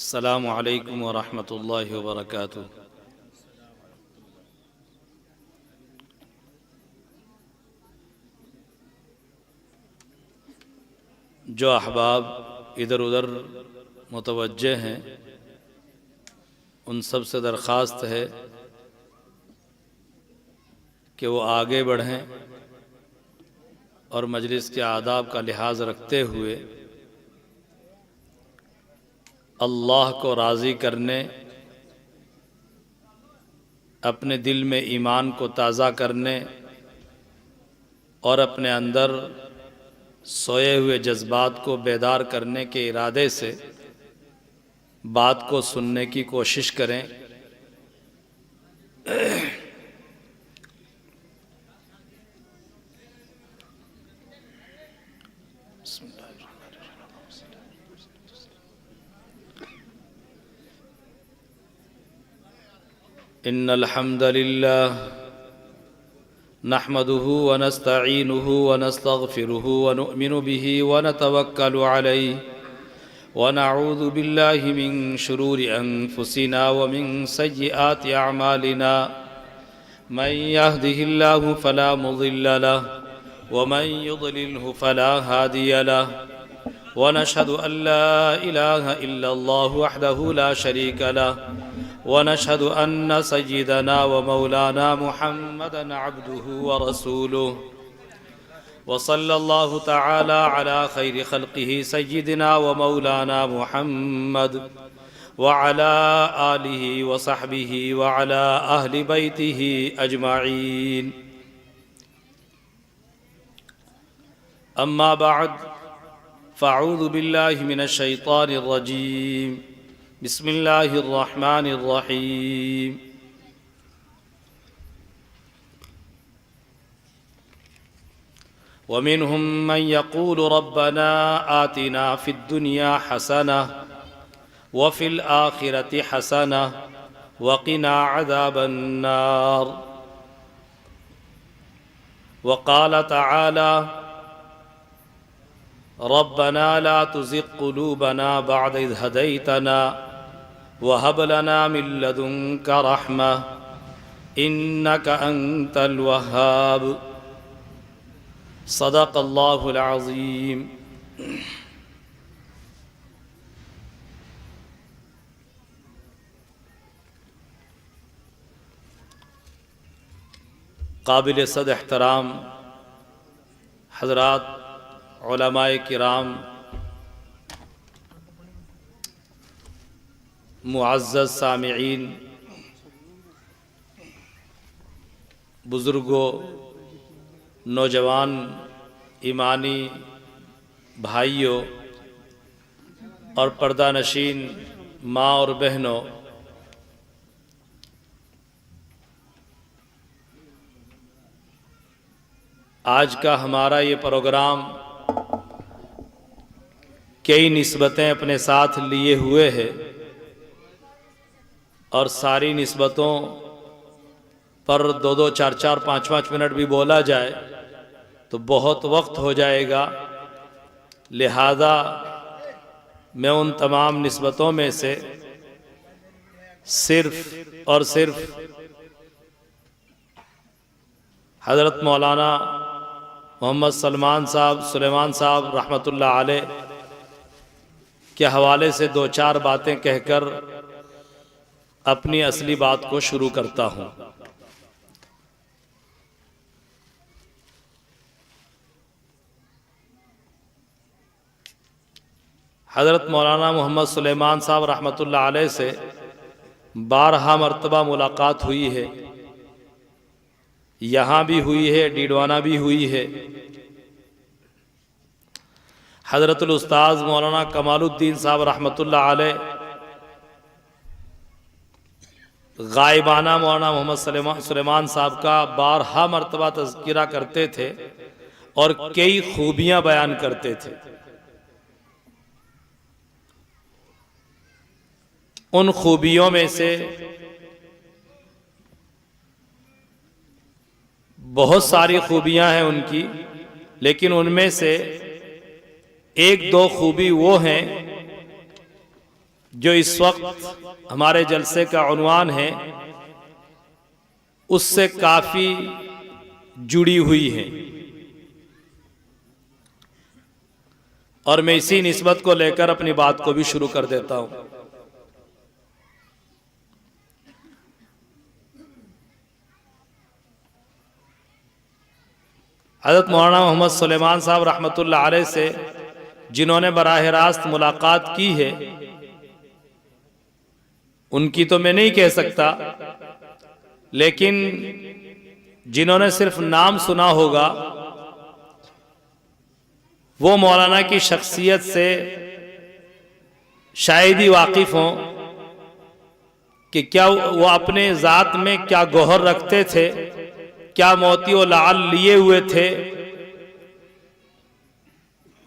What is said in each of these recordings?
अस्सलामु अलैकुम वरहमतुल्लाहि वबरकातुहू। जो अहबाब इधर उधर मुतवज्जे हैं, उन सब से दरख्वास्त है कि वो आगे बढ़ें और मजलिस के आदाब का लिहाज रखते हुए अल्लाह को राज़ी करने, अपने दिल में ईमान को ताज़ा करने और अपने अंदर सोए हुए जज्बात को बेदार करने के इरादे से बात को सुनने की कोशिश करें। इन्नल हम्दलिल्लाह नहमदुहु व नस्तईनुहु व नस्तगफिरुहु व नुअमिनु बिही व नतवक्कलु अलैहि व नऊज़ु बिल्लाहि मिन शुरूरि अनफुसिना व मिन सय्यिआति अअमालिना। मन यहदिहिल्लाहु फला मुज़िल्ल लहु व मन युज़लिल्हु फला हादिय लहु व नशहदु अन ला इलाहा इल्लल्लाहु वहदहु ला शरीका लहु व नशहदु अन्न सय्यिदना व मौलाना मुहम्मदन अब्दुहु व रसूलुहु व सल्लल्लाहु तआला अला खैरि खल्क़िही सय्यिदिना व मौलाना मुहम्मद व अला आलिहि व सहबिही व अला अहलि बैतिही अजमाईन। अम्मा बअद फ़अऊज़ु बिल्लाहि मिनश शैतानिर रजीम। बिस्मिल्लाहिर रहमानिर रहीम। वमिनहुम मन यक़ूलु रब्बना आतिना फ़िद दुनिया हसनह व फ़िल आखिरति हसनह व क़िना अज़ाबन नार। व क़ाल तआला रब्बना ला तुज़िग़ क़ुलूबना बअद इज़ हदैतना व हब लना मिन लदुन्का रहमह इन्नका अंतल वह्हाब। सदक़ल्लाहुल अज़ीम। काबिल सद एहतराम हज़रात उलमाए किराम, मुअज़्ज़ज़ सामिईन, बुज़ुर्गों, नौजवान ईमानी भाइयों और पर्दा नशीन माँ और बहनों, आज का हमारा ये प्रोग्राम कई निस्बतें अपने साथ लिए हुए है और सारी निस्बतों पर 2-2, 4-4, 5-5 मिनट भी बोला जाए तो बहुत वक्त हो जाएगा। लिहाजा मैं उन तमाम निस्बतों में से सिर्फ और सिर्फ हज़रत मौलाना मोहम्मद सुलेमान साहब रहमतुल्लाह अलैह के हवाले से 2-4 बातें कहकर अपनी असली बात को शुरू करता हूँ। हज़रत मौलाना मोहम्मद सुलेमान साहब रहमतुल्लाह अलैह से 12 मरतबा मुलाकात हुई है। यहाँ भी हुई है, डीडवाना भी हुई है। हज़रतुल उस्ताज़ मौलाना कमालुद्दीन साहब रहमतुल्लाह अलैह गायबाना मौलाना मोहम्मद सुलेमान साहब का 12 मरतबा तज़किरा करते थे और कई खूबियां बयान करते थे। उन खूबियों में से बहुत सारी खूबियां हैं उनकी, लेकिन उनमें से एक दो खूबी वो हैं जो इस वक्त हमारे जलसे का उन्वान है उससे काफी जुड़ी हुई है, और मैं इसी निस्बत को लेकर अपनी बात को भी शुरू कर देता हूं। हज़रत मौलाना मोहम्मद सुलेमान साहब रहमतुल्लाह अलैह से जिन्होंने बराह रास्त मुलाकात की है, उनकी तो मैं नहीं कह सकता, लेकिन जिन्होंने सिर्फ नाम सुना होगा वो मौलाना की शख्सियत से शायद ही वाकिफ हों कि क्या वो अपने ज़ात में क्या गौहर रखते थे, क्या मोती और लाल लिए हुए थे।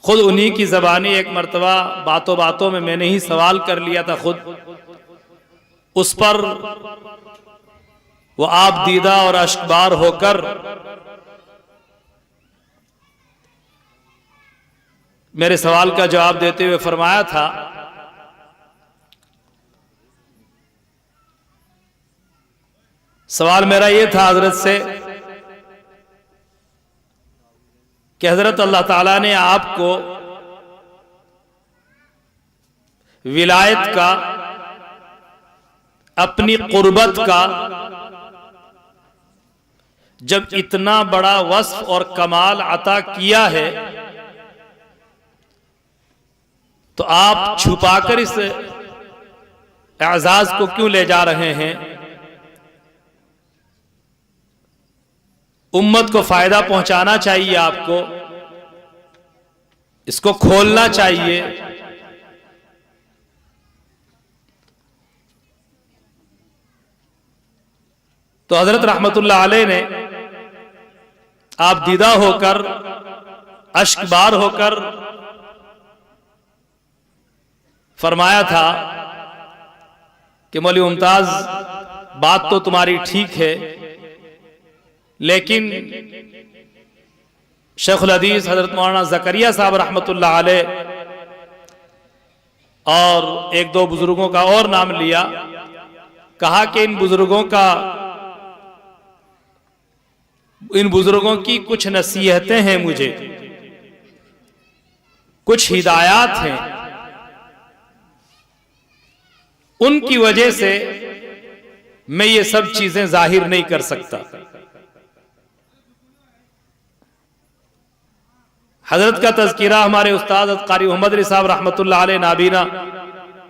खुद उन्हीं की ज़बानी एक मर्तबा बातों बातों में मैंने ही सवाल कर लिया था खुद, उस पर वो आप दीदा और अश्कबार होकर मेरे सवाल का जवाब देते हुए फरमाया था, सवाल मेरा ये था हजरत से कि हजरत अल्लाह ताला ने आपको विलायत का, अपनी कुर्बत का जब इतना बड़ा वस्फ और कमाल अता किया है तो आप छुपाकर इस एजाज को क्यों ले जा रहे हैं। उम्मत को फायदा पहुंचाना चाहिए, आपको इसको खोलना चाहिए। तो हजरत रहमतुल्लाह अलैह ने आप दीदा होकर, अश्कबार होकर फरमाया था कि मौलवी मुमताज, बात तो तुम्हारी ठीक है, लेकिन शेखुल हदीस हजरत मौलाना ज़करिया साहब रहमतुल्लाह अलैह और एक दो बुजुर्गों का और नाम लिया, कहा कि इन बुजुर्गों की कुछ नसीहतें हैं, मुझे कुछ हिदायत हैं, उनकी वजह से मैं ये सब चीजें जाहिर नहीं कर सकता। हजरत का तज़किरा हमारे उस्ताद कारी मोहम्मद अली साहब रहमतुल्लाह अलैह नाबीना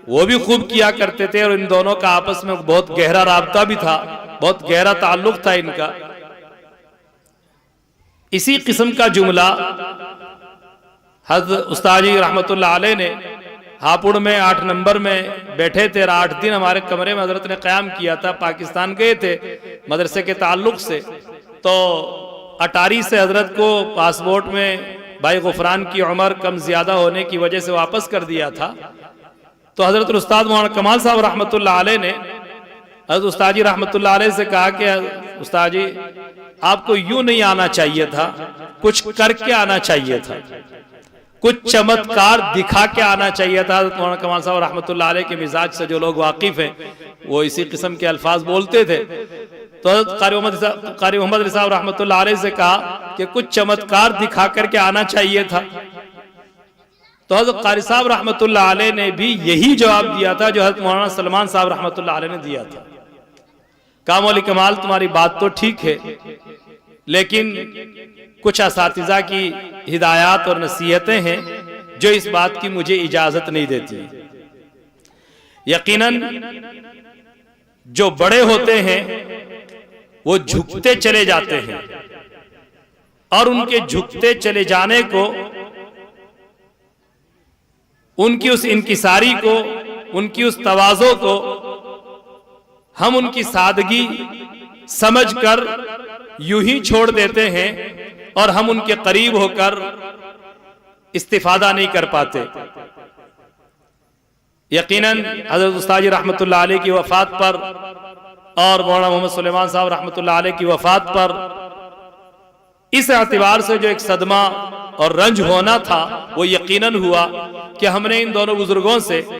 वो भी खूब किया करते थे, और इन दोनों का आपस में बहुत गहरा राब्ता भी था, बहुत गहरा ताल्लुक था इनका। इसी किस्म का जुमला हज़रत उस्ताद जी रहमतुल्लाह अलैह ने हापुड़ में 8 नंबर में बैठे थे, 8 दिन हमारे कमरे में हजरत ने क़याम किया था। पाकिस्तान गए थे मदरसे के ताल्लुक से, तो अटारी से हजरत को पासपोर्ट में भाई गुफरान की उम्र कम ज्यादा होने की वजह से वापस कर दिया था। तो हजरत उस्ताद मौलाना कमाल साहब रहमतुल्लाह अलैह ने हजरत उस्ताद जी रहमतुल्लाह अलैह से कहा कि उस्ताद जी, आपको यूं नहीं आना चाहिए था, कुछ करके आना चाहिए था, कुछ चमत्कार दिखा के आना चाहिए था। हजरत मौलाना कमाल साहब रहमतुल्लाह अलैह के मिजाज से जो लोग वाकिफ हैं वो इसी किस्म के अल्फाज बोलते थे। तो हजरत कारी मोहम्मद अली साहब रहमतुल्लाह अलैह से कहा कि कुछ चमत्कार दिखा करके आना चाहिए था। तो हजरत कारी साहब रहमतुल्लाह अलैह ने भी यही जवाब दिया था जो हजरत मौलाना सलमान साहब रहमतुल्लाह अलैह ने दिया था। कहा, मौलवी कमाल, तुम्हारी बात तो ठीक है, लेकिन कुछ असातिज़ा की हिदायत और नसीहतें हैं जो इस बात की मुझे इजाजत नहीं देती। यकीनन जो बड़े होते हैं वो झुकते चले जाते हैं, और उनके झुकते चले जाने को, उनकी उस इनकिसारी को, उनकी उस तवाज़ो को हम उनकी सादगी समझकर यूं ही छोड़ देते हैं, और हम उनके करीब होकर इस्तिफादा नहीं कर पाते। यकीनन हज़रत उस्ताद जी रहमतुल्लाह अलैह की वफ़ात पर और मौलाना मोहम्मद सुलेमान साहब रहमतुल्लाह अलैह की वफ़ात पर इस एतबार से जो एक सदमा और रंज होना था वो यकीनन हुआ कि हमने इन दोनों बुजुर्गों से